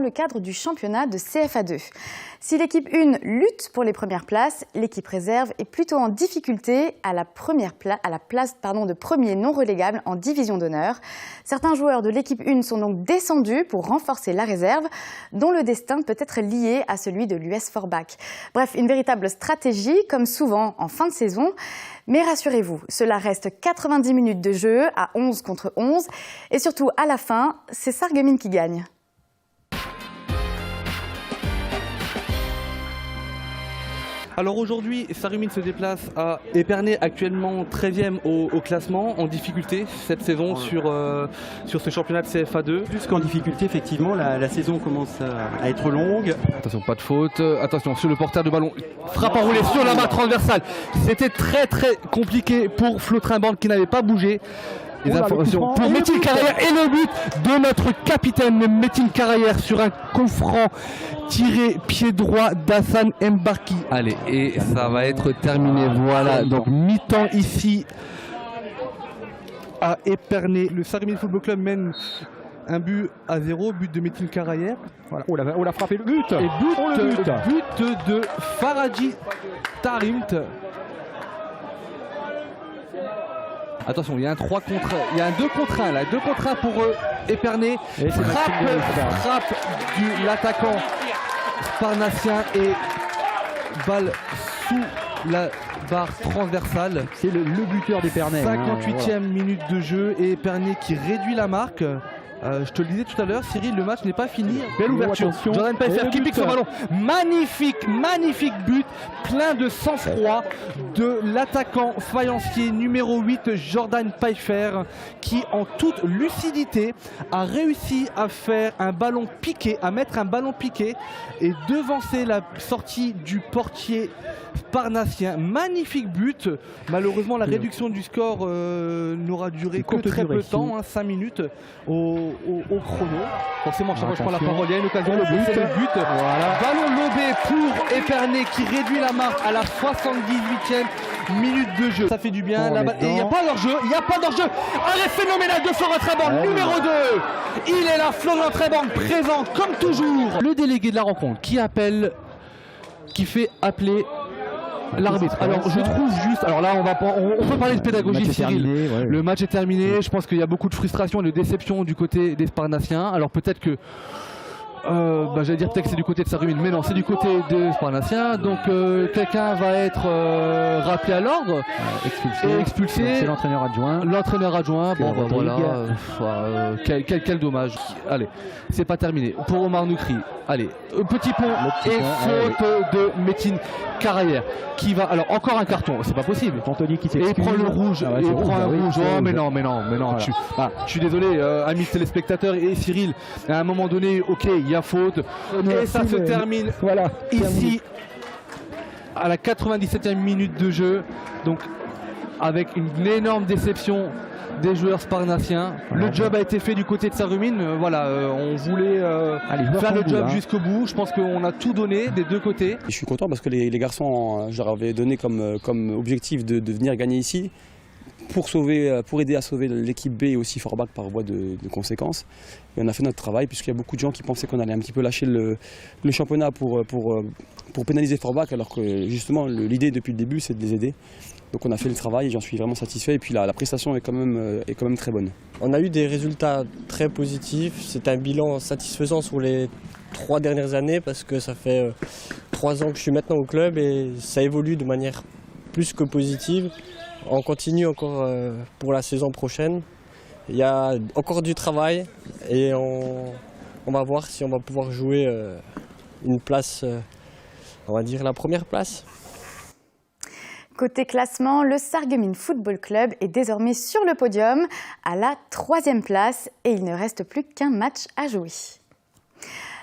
le cadre du championnat de CFA2. Si l'équipe 1 lutte pour les premières places, l'équipe réserve est plutôt en difficulté à la place de premier non relégable en division d'honneur. Certains joueurs de l'équipe 1 sont donc descendus pour renforcer la réserve, dont le destin peut être lié à celui de l'US Forbach. Bref, une véritable stratégie, comme souvent en fin de saison. Mais rassurez-vous, cela reste 90 minutes de jeu à 11 contre 11. Et surtout, à la fin, c'est Sarreguemines qui gagne. Alors aujourd'hui, Sarreguemines se déplace à Épernay, actuellement 13e au classement, en difficulté cette saison sur ce championnat de CFA2. Plus qu'en difficulté, effectivement, la saison commence à être longue. Attention, pas de faute. Attention, sur le porteur de ballon. Frappe enroulée sur la main transversale. C'était très compliqué pour Flottrin-Bande qui n'avait pas bougé. Les informations pour Métine Carrière et le but de notre capitaine Métine Carrière sur un coup franc tiré pied droit d'Hassan Mbarki. Allez, et ça va être terminé. Voilà, donc mi-temps ici à Épernay. Le Sarreguemines Football Club mène un but à 0, but de Métine Carrière. Voilà. On l'a frappé le but. Et but de Faradji Tarimt. Attention, il y a un 2 contre 1 là, 2 contre 1 pour Épernay. Frappe de l'attaquant sparnacien et balle sous la barre transversale. C'est le buteur d'Épernay. 58e minute de jeu et Épernay qui réduit la marque. Je te le disais tout à l'heure, Cyril, le match n'est pas fini. Belle ouverture. Jordan Pfeiffer qui pique son ballon. Magnifique but, plein de sang-froid de l'attaquant faïencier numéro 8, Jordan Pfeiffer, qui en toute lucidité a réussi à faire un ballon piqué, à mettre un ballon piqué et devancer la sortie du portier sparnacien. Magnifique but. Malheureusement, la réduction du score n'aura duré que très peu de temps, 5 minutes au chrono. Forcément, chaque fois que je prends la parole, il y a une occasion. C'est le but. Voilà. Ballon lobé pour Épernay qui réduit la marque à la 78e minute de jeu. Ça fait du bien. Et il n'y a pas d'hors-jeu. Arrêt phénoménal de Florent Trébande, numéro 2. Il est là, Florent Trébande, présent comme toujours. Le délégué de la rencontre qui fait appeler l'arbitre. Alors je trouve juste, alors là on peut parler de pédagogie, Cyril. Le match est terminé, je pense qu'il y a beaucoup de frustration et de déception du côté des Sparnaciens. Alors peut-être que j'allais dire peut-être que c'est du côté de Sarreguemines, mais non, c'est du côté des Sparnaciens. Donc quelqu'un va être rappelé à l'ordre, expulsé. C'est l'entraîneur adjoint. Bon voilà, quel dommage. Allez, c'est pas terminé. Pour Omar Noukri, allez, petit pont et faute de Métine Carrière qui va. Alors encore un carton, c'est pas possible. Anthony qui s'excuse. Et il prend le rouge. Il prend un rouge. Oh mais non. Voilà. Je suis désolé, amis téléspectateurs et Cyril. À un moment donné, ok, il y a faute. Et ça se termine ici à la 97e minute de jeu. Donc avec une énorme déception des joueurs sparnaciens. Le job a été fait du côté de Sarreguemines. On voulait faire le job jusqu'au bout. Je pense qu'on a tout donné des deux côtés. Je suis content parce que les garçons, je leur avais donné comme objectif de venir gagner ici pour aider à sauver l'équipe B et aussi Forbach par voie de conséquence. Et on a fait notre travail puisqu'il y a beaucoup de gens qui pensaient qu'on allait un petit peu lâcher le championnat pour pénaliser Forbach, alors que justement l'idée depuis le début c'est de les aider. Donc on a fait le travail et j'en suis vraiment satisfait. Et puis la prestation est quand même très bonne. On a eu des résultats très positifs. C'est un bilan satisfaisant sur les 3 dernières années parce que ça fait 3 ans que je suis maintenant au club et ça évolue de manière plus que positive. On continue encore pour la saison prochaine. Il y a encore du travail et on va voir si on va pouvoir jouer une place, on va dire la première place. Côté classement, le Sarreguemines Football Club est désormais sur le podium à la 3e place et il ne reste plus qu'un match à jouer.